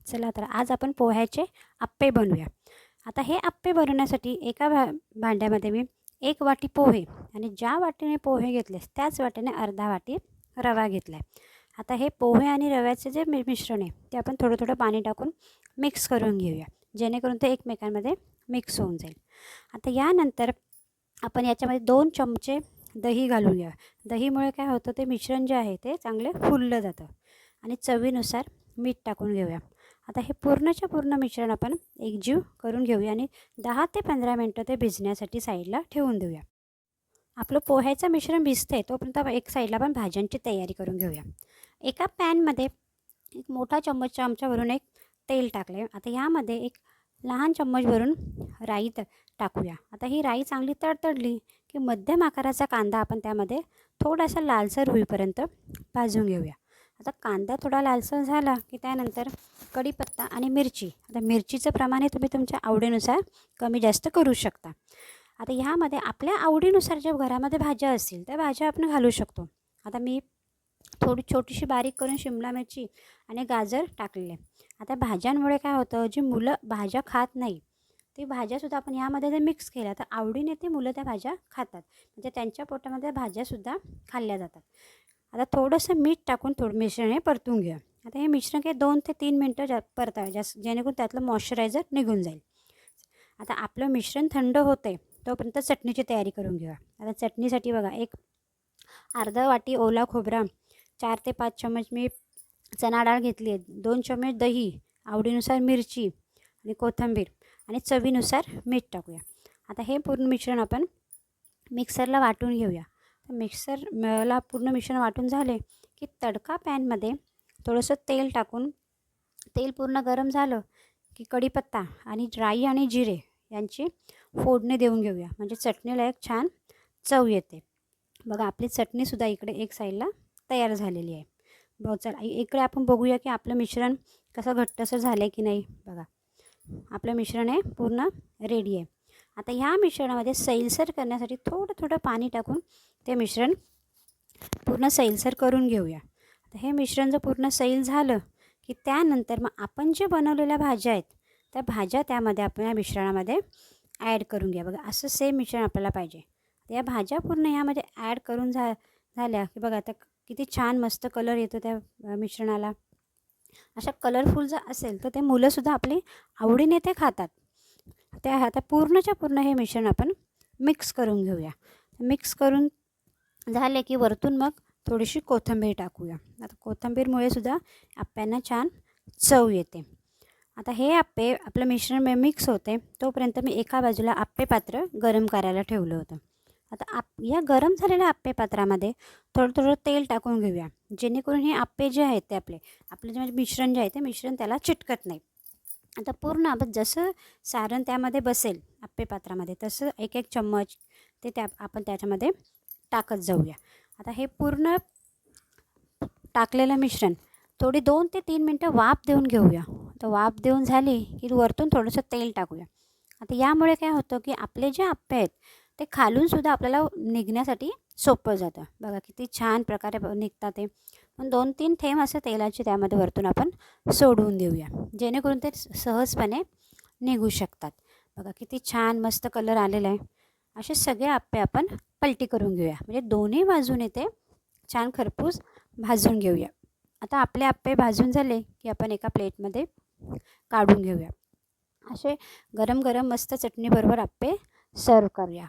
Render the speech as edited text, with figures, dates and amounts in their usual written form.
चला तर आज आपण पोह्याचे अप्पे बनवूया. आता हे अप्पे बनवण्यासाठी एका भांड्यामध्ये मी 1 वाटी पोहे आणि ज्या वाटीने पोहे घेतले त्याच वाटीने अर्धा वाटी रवा घेतला आहे. आता हे पोहे आणि रव्याचे जे मिश्रण आहे ते आपण थोडं थोडं पाणी टाकून मिक्स करून घेऊया, जेणेकरून ते एकमेकांमध्ये मिक्स होऊन जाईल. आता यानंतर आपण याच्यामध्ये 2 चमचे दही घालून घ्या. दहीमुळे काय होतं, ते मिश्रण जे आहे ते चांगले फुललं जातं. आणि चवीनुसार मीठ टाकून घेऊया. आता हे पूर्णच्या पूर्ण मिश्रण आपण एकजीव करून घेऊया आणि 10 ते 15 मिनटं ते भिजण्यासाठी साईडला ठेवून देऊया. आपलं पोह्याचं मिश्रण भिजते तोपर्यंत एक साईडला आपण भाज्यांची तयारी करून घेऊया. एका पॅनमध्ये एक मोठा चमच्यावरून एक तेल टाकले. आता यामध्ये एक लहान चम्मचभरून राई टाकूया. आता ही राई चांगली तडतडली की मध्यम आकाराचा कांदा आपण त्यामध्ये थोडासा लालसर होईपर्यंत भाजून घेऊया. आता कांदा थोडा लालसर झाला की त्यानंतर कढीपत्ता आणि मिरची. आता मिरचीचं प्रमाण हे तुम्ही तुमच्या आवडीनुसार कमी जास्त करू शकता. आता ह्यामध्ये आपल्या आवडीनुसार ज्या घरामध्ये भाज्या असतील त्या भाज्या आपण घालू शकतो. आता मी थोडी छोटीशी बारीक करून शिमला मिरची आणि गाजर टाकलेले. आता भाज्यांमुळे काय होतं, जी मुलं भाज्या खात नाही ती भाज्यासुद्धा आपण यामध्ये जर मिक्स केल्या तर आवडीने ते मुलं त्या भाज्या खातात, म्हणजे त्यांच्या पोटामध्ये भाज्यासुद्धा खाल्ल्या जातात. आता थोडंसं मीठ टाकून मिश्रण हे परतून घेऊया. आता हे मिश्रण काही 2 ते 3 मिनटं परतावे, जेणेकरून त्यातलं मॉइश्चरायझर निघून जाईल. आता आपलं मिश्रण थंड होते तोपर्यंत चटणीची तयारी करून घेऊया. आता चटणीसाठी बघा, एक अर्धा वाटी ओला खोबरा, 4 ते 5 चम्मच मी चणा डाळ घेतली आहे, 2 चम्मच दही, आवडीनुसार मिरची आणि कोथिंबीर आणि चवीनुसार मीठ टाकूया. आता हे पूर्ण मिश्रण आपण मिक्सरला वाटून घेऊया. मिक्सरला पूर्ण मिश्रण वाटून झाले की तडका पॅनमध्ये थोडंसं तेल टाकून, तेल पूर्ण गरम झालं की कढीपत्ता आणि राई आणि जिरे यांची फोडणी देऊन घेऊया, म्हणजे चटणीला एक छान चव येते. बघा, आपली चटणीसुद्धा इकडे एक साईडला तयार झालेली आहे. चला इकडे आपण बघूया की आपलं मिश्रण कसं घट्टसर झालं आहे की नाही. बघा, आपलं मिश्रण हे पूर्ण रेडी आहे. आता ह्या मिश्रणामध्ये सैलसर करण्यासाठी थोडं थोडं पाणी टाकून ते मिश्रण पूर्ण सैलसर करून घेऊया. आता हे मिश्रण जर पूर्ण सैल झालं की त्यानंतर मग आपण जे बनवलेल्या भाज्या आहेत त्या भाज्या त्यामध्ये आपण या मिश्रणामध्ये ॲड करून घ्या. बघा, असं सेम मिश्रण आपल्याला पाहिजे. या भाज्या पूर्ण यामध्ये ॲड करून झाल्या की बघा, आता किती छान मस्त कलर येतो त्या मिश्रणाला. अशा कलरफुल जर असेल तर ते मुलंसुद्धा आपली आवडीने ते खातात. आता पूर्णच्या पूर्ण हे मिश्रण आपण मिक्स करून घेऊया. मिक्स करून झाले की वरतून मग थोडीशी कोथिंबीर टाकूया. आता कोथिंबीरमुळे सुद्धा आप्यांना छान चव येते. आता हे आप्पे आपलं मिश्रण मिक्स होते तोपर्यंत मी एका बाजूला आप्पे पात्र गरम करायला ठेवलं होतं. आता या गरम झालेल्या आप्पे पात्रामध्ये थोडं थोडं तेल टाकून घेऊया, जेणेकरून हे आप्पे जे आहेत ते आपलं जे मिश्रण जे आहे ते मिश्रण त्याला चिटकत नाही. आता पूर्ण आपण जसं सारण त्यामध्ये बसेल आप्पे पात्रामध्ये तसं एक एक चम्मच ते आपण त्याच्यामध्ये टाकत जाऊया. आता हे पूर्ण टाकलेलं मिश्रण थोडी 2 ते 3 मिनटं वाफ देऊन घेऊया. तर वाफ देऊन झाली की वरतून थोडंसं तेल टाकूया. आता यामुळे काय होतं की आपले जे आप्पे आहेत ते खालूनसुद्धा आपल्याला निघण्यासाठी सोपं जातं. बघा, किती छान प्रकारे निघतात ते. पण 2-3 थेंब असं तेलाचे त्यामध्ये वरतून आपण सोडवून देऊया, जेणेकरून ते सहजपणे निघू शकतात. बघा, किती छान मस्त कलर आलेला आहे. असे सगळे आप्पे आपण पलटी करून घेऊया, म्हणजे दोन्ही बाजूने ते छान खरपूस भाजून घेऊया. आता आपले आप्पे भाजून झाले की आपण एका प्लेटमध्ये काढून घेऊया. असे गरम गरम मस्त चटणीबरोबर आप्पे सर्व करूया.